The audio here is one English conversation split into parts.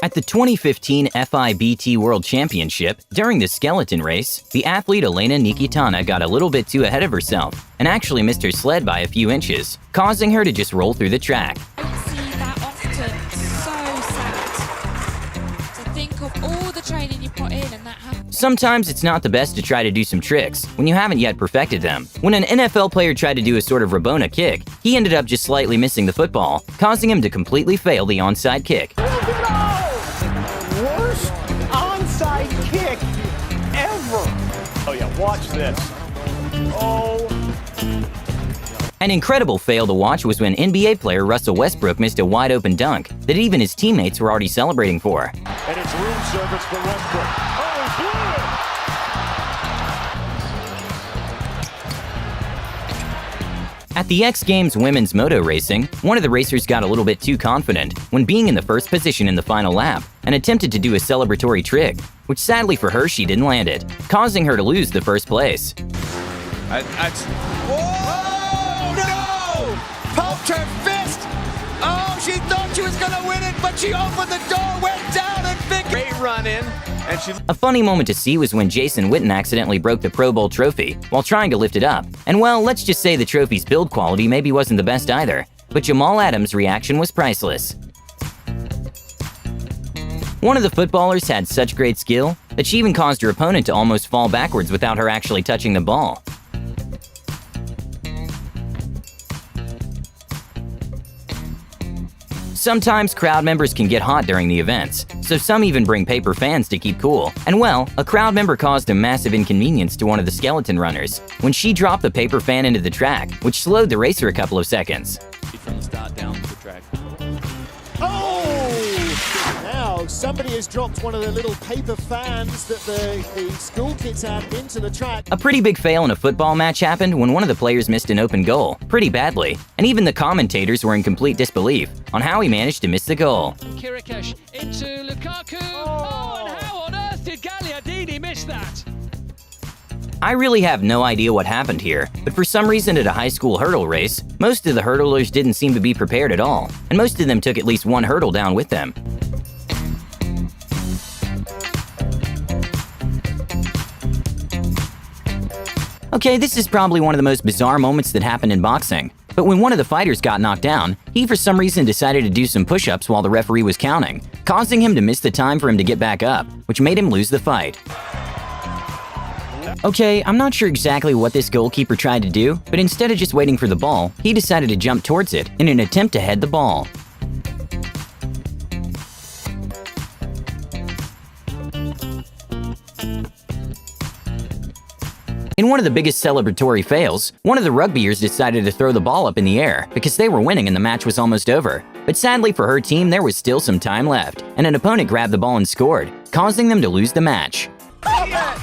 At the 2015 FIBT World Championship, during the skeleton race, the athlete Elena Nikitana got a little bit too ahead of herself and actually missed her sled by a few inches, causing her to just roll through the track. I don't see that often. So sad. To think of all the training you put in and that happens. Sometimes it's not the best to try to do some tricks when you haven't yet perfected them. When an NFL player tried to do a sort of Rabona kick, he ended up just slightly missing the football, causing him to completely fail the onside kick. Worst onside kick ever. Oh yeah, watch this. Oh. An incredible fail to watch was when NBA player Russell Westbrook missed a wide-open dunk that even his teammates were already celebrating for. And it's room service for Westbrook. Oh, he blew it! At the X Games women's moto racing, one of the racers got a little bit too confident when being in the first position in the final lap and attempted to do a celebratory trick, which sadly for her she didn't land it, causing her to lose the first place. Oh no! Poked her fist! Oh, she thought she was gonna win it, but she opened the door, went down, and big run in. And she... A funny moment to see was when Jason Witten accidentally broke the Pro Bowl trophy while trying to lift it up. And well, let's just say the trophy's build quality maybe wasn't the best either, but Jamal Adams' reaction was priceless. One of the footballers had such great skill that she even caused her opponent to almost fall backwards without her actually touching the ball. Sometimes crowd members can get hot during the events, so some even bring paper fans to keep cool. And well, a crowd member caused a massive inconvenience to one of the skeleton runners when she dropped the paper fan into the track, which slowed the racer a couple of seconds. From the start down the track. Oh! Now somebody has dropped one of the little paper fans that the school kids have into the track. A pretty big fail in a football match happened when one of the players missed an open goal, pretty badly, and even the commentators were in complete disbelief on how he managed to miss the goal. Kirikesh into Lukaku. Oh, and how on earth did Gagliardini miss that? I really have no idea what happened here, but for some reason at a high school hurdle race, most of the hurdlers didn't seem to be prepared at all, and most of them took at least one hurdle down with them. Okay, this is probably one of the most bizarre moments that happened in boxing, but when one of the fighters got knocked down, he for some reason decided to do some push-ups while the referee was counting, causing him to miss the time for him to get back up, which made him lose the fight. Okay, I'm not sure exactly what this goalkeeper tried to do, but instead of just waiting for the ball, he decided to jump towards it in an attempt to head the ball. In one of the biggest celebratory fails, one of the rugbyers decided to throw the ball up in the air because they were winning and the match was almost over. But sadly for her team, there was still some time left, and an opponent grabbed the ball and scored, causing them to lose the match. Oh no!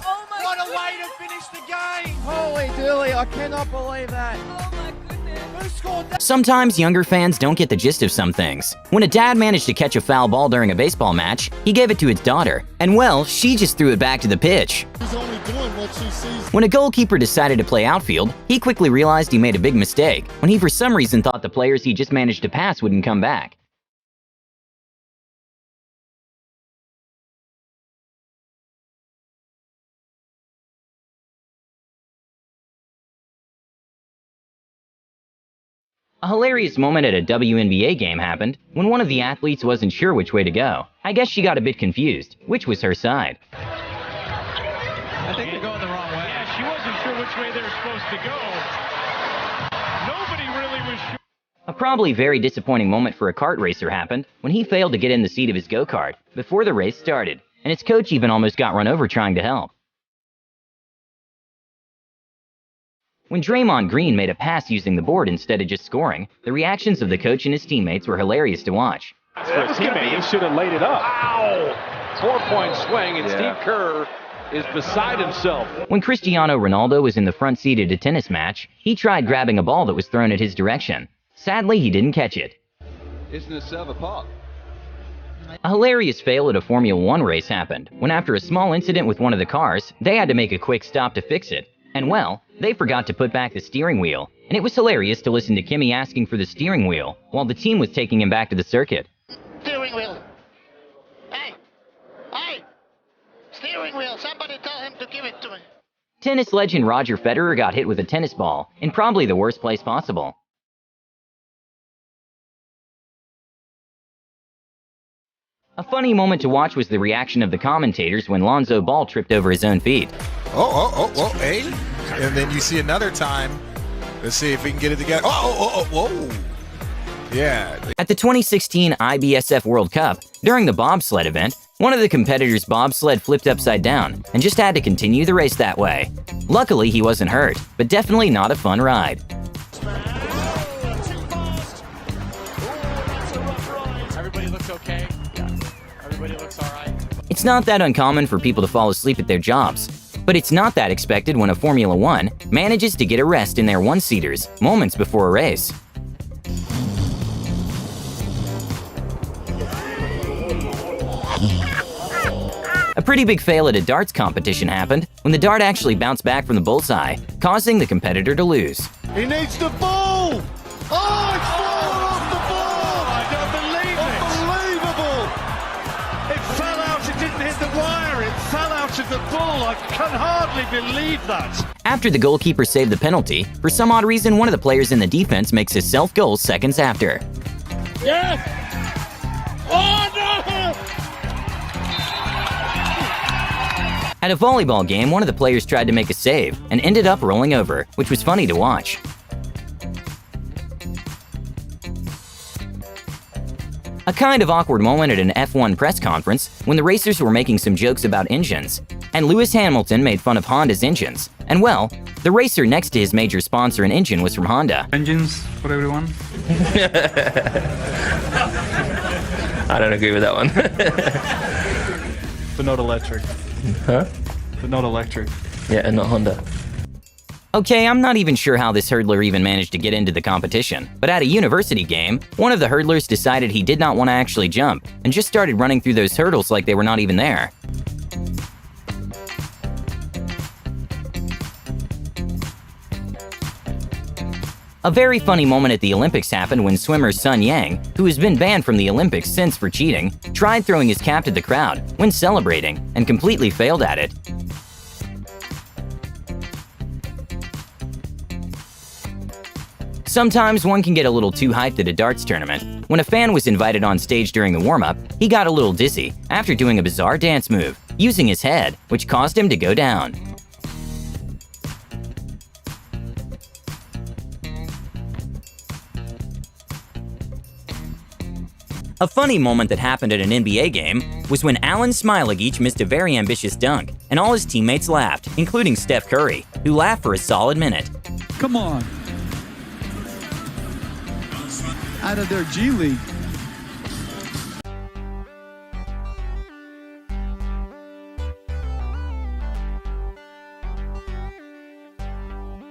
Oh my what a way to finish the game! Holy dooly, I cannot believe that. Oh my goodness. Who scored that? Sometimes younger fans don't get the gist of some things. When a dad managed to catch a foul ball during a baseball match, he gave it to his daughter, and well, she just threw it back to the pitch. She's only doing what she sees. When a goalkeeper decided to play outfield, he quickly realized he made a big mistake when he for some reason thought the players he just managed to pass wouldn't come back. A hilarious moment at a WNBA game happened when one of the athletes wasn't sure which way to go. I guess she got a bit confused, which was her side. I think they're going the wrong way. Yeah, she wasn't sure which way they were supposed to go. Nobody really was sure. A probably very disappointing moment for a kart racer happened when he failed to get in the seat of his go-kart before the race started, and his coach even almost got run over trying to help. When Draymond Green made a pass using the board instead of just scoring, the reactions of the coach and his teammates were hilarious to watch. For a teammate, he should have laid it up. Ow! 4-point swing, and Steve Kerr is beside himself. When Cristiano Ronaldo was in the front seat at a tennis match, he tried grabbing a ball that was thrown at his direction. Sadly, he didn't catch it. Isn't it 7 o'clock? A hilarious fail at a Formula 1 race happened when after a small incident with one of the cars, they had to make a quick stop to fix it. And well, they forgot to put back the steering wheel, and it was hilarious to listen to Kimmy asking for the steering wheel while the team was taking him back to the circuit. Steering wheel. Hey! Hey! Steering wheel. Somebody tell him to give it to me. Tennis legend Roger Federer got hit with a tennis ball in probably the worst place possible. A funny moment to watch was the reaction of the commentators when Lonzo Ball tripped over his own feet. Hey. And then you see another time. Let's see if we can get it together. Whoa. Yeah. At the 2016 IBSF World Cup, during the bobsled event, one of the competitors' bobsled flipped upside down and just had to continue the race that way. Luckily, he wasn't hurt, but definitely not a fun ride. Everybody looks okay. Yeah. Everybody looks all right. It's not that uncommon for people to fall asleep at their jobs, but it's not that expected when a Formula One manages to get a rest in their one-seaters moments before a race. A pretty big fail at a darts competition happened when the dart actually bounced back from the bullseye, causing the competitor to lose. He needs the ball! Oh, it's fallen off the ball! I don't believe it. Unbelievable! It fell out. It didn't hit the wire. It fell out of the ball. I can hardly believe that. After the goalkeeper saved the penalty, for some odd reason, one of the players in the defense makes his self-goal seconds after. Yes! Oh, no! At a volleyball game, one of the players tried to make a save and ended up rolling over, which was funny to watch. A kind of awkward moment at an F1 press conference when the racers were making some jokes about engines, and Lewis Hamilton made fun of Honda's engines. And well, the racer next to his major sponsor and engine was from Honda. Engines for everyone? I don't agree with that one. But not electric. Huh? But not electric. Yeah, and not Honda. Okay, I'm not even sure how this hurdler even managed to get into the competition, but at a university game, one of the hurdlers decided he did not want to actually jump and just started running through those hurdles like they were not even there. A very funny moment at the Olympics happened when swimmer Sun Yang, who has been banned from the Olympics since for cheating, tried throwing his cap to the crowd when celebrating and completely failed at it. Sometimes one can get a little too hyped at a darts tournament. When a fan was invited on stage during the warm-up, he got a little dizzy after doing a bizarre dance move, using his head, which caused him to go down. A funny moment that happened at an NBA game was when Alan Smilagich missed a very ambitious dunk, and all his teammates laughed, including Steph Curry, who laughed for a solid minute. Come on. Out of their G League.